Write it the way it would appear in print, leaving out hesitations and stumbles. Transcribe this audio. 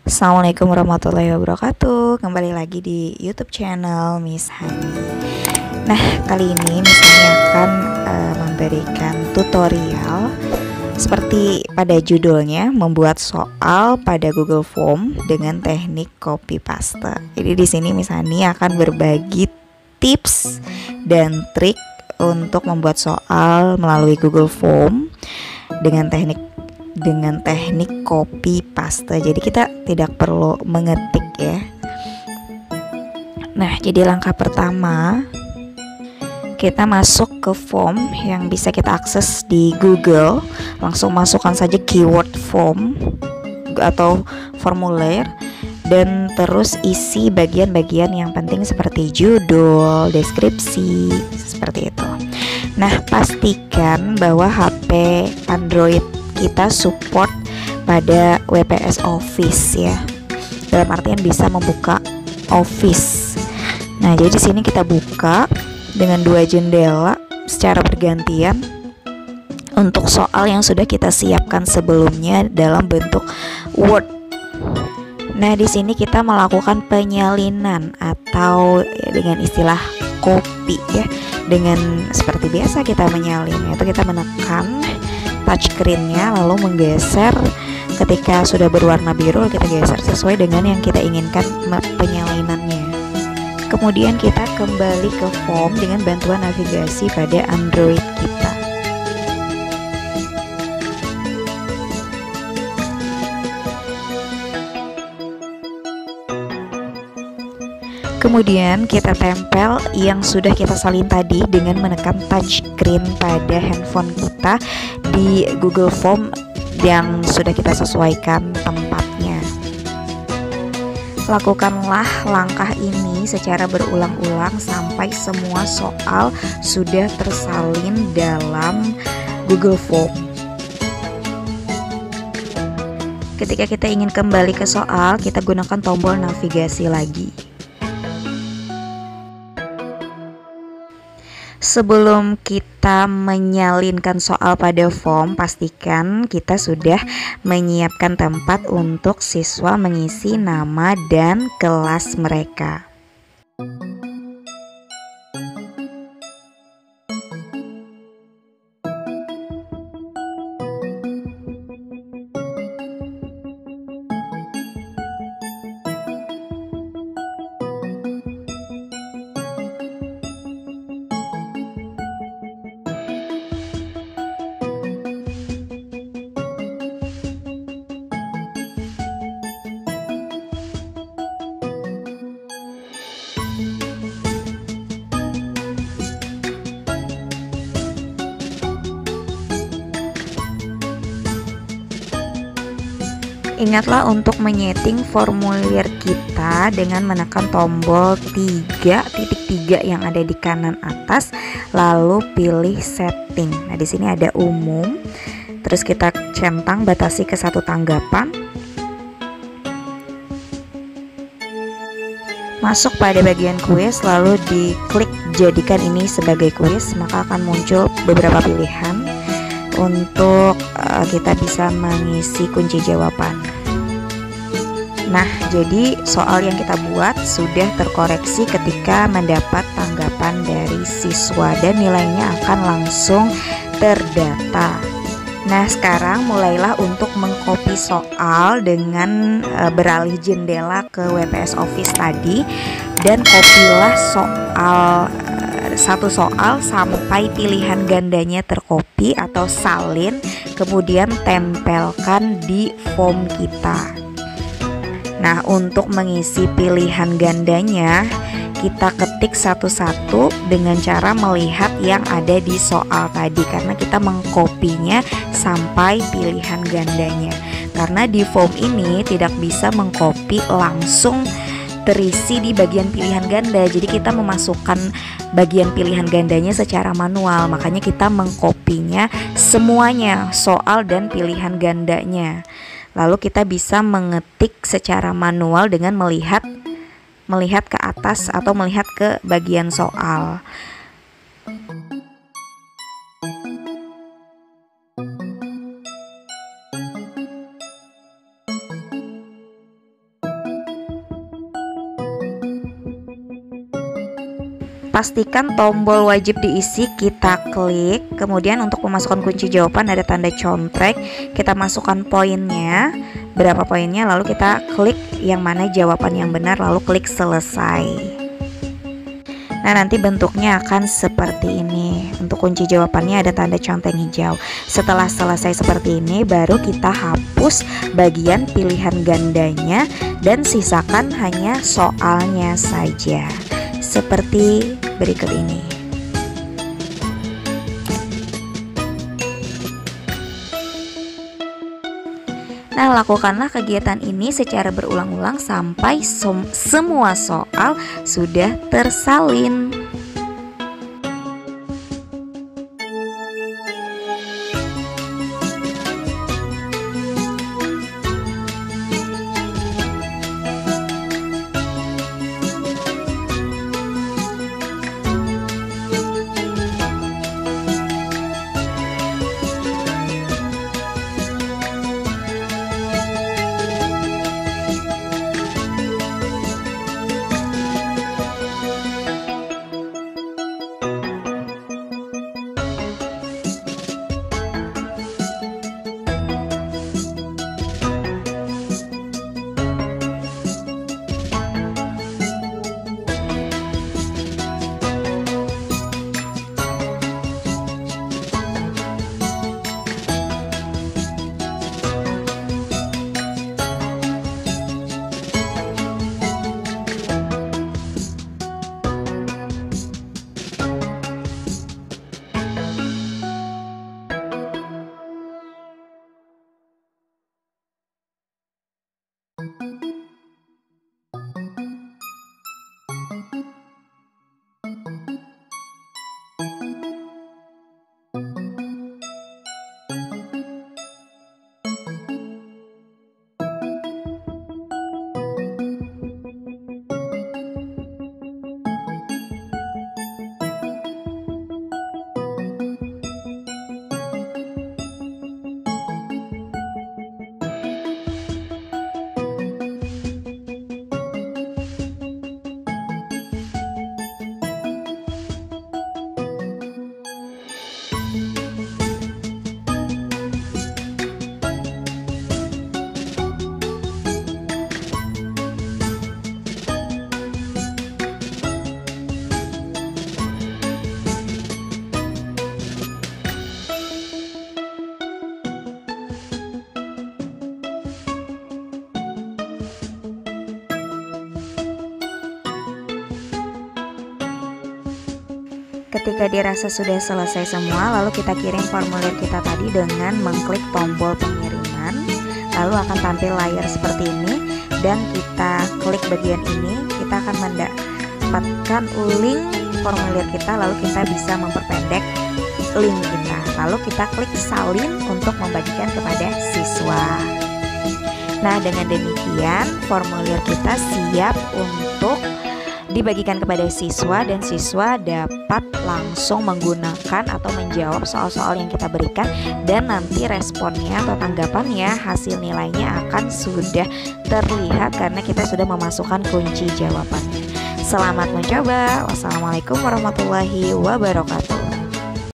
Assalamualaikum warahmatullahi wabarakatuh. Kembali lagi di YouTube channel Miss Hani. Nah, kali ini Miss Hani akan memberikan tutorial seperti pada judulnya, membuat soal pada Google Form dengan teknik copy paste. Jadi di sini Miss Hani akan berbagi tips dan trik untuk membuat soal melalui Google Form dengan teknik copy paste. Jadi kita tidak perlu mengetik ya. Nah, jadi langkah pertama, kita masuk ke form yang bisa kita akses di Google. Langsung masukkan saja keyword form atau formulir, dan terus isi bagian-bagian yang penting seperti judul, deskripsi, seperti itu. Nah, pastikan bahwa HP Android kita support pada WPS Office ya. Dalam artian bisa membuka Office. Nah, jadi di sini kita buka dengan dua jendela secara bergantian untuk soal yang sudah kita siapkan sebelumnya dalam bentuk Word. Nah, di sini kita melakukan penyalinan atau dengan istilah copy ya. Dengan seperti biasa kita menyalin, yaitu kita menekan touchscreen-nya lalu menggeser. Ketika sudah berwarna biru kita geser sesuai dengan yang kita inginkan penyalinannya. Kemudian kita kembali ke form dengan bantuan navigasi pada Android kita. Kemudian kita tempel yang sudah kita salin tadi dengan menekan touchscreen pada handphone kita di Google Form yang sudah kita sesuaikan tempatnya. Lakukanlah langkah ini secara berulang-ulang sampai semua soal sudah tersalin dalam Google Form. Ketika kita ingin kembali ke soal, kita gunakan tombol navigasi lagi. Sebelum kita menyalinkan soal pada form, pastikan kita sudah menyiapkan tempat untuk siswa mengisi nama dan kelas mereka. Ingatlah untuk menyeting formulir kita dengan menekan tombol 3.3 yang ada di kanan atas, lalu pilih setting. Nah, di sini ada umum. Terus kita centang batasi ke satu tanggapan. Masuk pada bagian kuis, lalu diklik jadikan ini sebagai kuis, maka akan muncul beberapa pilihan untuk kita bisa mengisi kunci jawaban. Nah, jadi soal yang kita buat sudah terkoreksi ketika mendapat tanggapan dari siswa dan nilainya akan langsung terdata. Nah, sekarang mulailah untuk mengcopy soal dengan beralih jendela ke WPS Office tadi, dan kopilah satu soal sampai pilihan gandanya tercopy atau salin, kemudian tempelkan di form kita. Nah, untuk mengisi pilihan gandanya, kita ketik satu-satu dengan cara melihat yang ada di soal tadi, karena kita mengkopinya sampai pilihan gandanya. Karena di form ini tidak bisa mengcopy langsung terisi di bagian pilihan ganda, jadi kita memasukkan bagian pilihan gandanya secara manual. Makanya kita mengkopinya semuanya, soal dan pilihan gandanya. Lalu kita bisa mengetik secara manual dengan melihat ke atas atau melihat ke bagian soal. pastikan tombol wajib diisi kita klik. Kemudian untuk pemasukan kunci jawaban ada tanda contrek, kita masukkan poinnya, berapa poinnya, lalu kita klik yang mana jawaban yang benar, lalu klik selesai. Nah, nanti bentuknya akan seperti ini. Untuk kunci jawabannya ada tanda centang hijau. Setelah selesai seperti ini, baru kita hapus bagian pilihan gandanya dan sisakan hanya soalnya saja. Seperti berikut ini. Nah, lakukanlah kegiatan ini secara berulang-ulang sampai semua soal sudah tersalin. Ketika dirasa sudah selesai semua, lalu kita kirim formulir kita tadi dengan mengklik tombol pengiriman. Lalu akan tampil layar seperti ini, dan kita klik bagian ini, kita akan mendapatkan link formulir kita. Lalu kita bisa memperpendek link kita. Lalu kita klik salin untuk membagikan kepada siswa. Nah, dengan demikian formulir kita siap untuk dibagikan kepada siswa, dan siswa dapat langsung menggunakan atau menjawab soal-soal yang kita berikan, dan nanti responnya atau tanggapannya, hasil nilainya akan sudah terlihat karena kita sudah memasukkan kunci jawabannya. Selamat mencoba. Wassalamualaikum warahmatullahi wabarakatuh.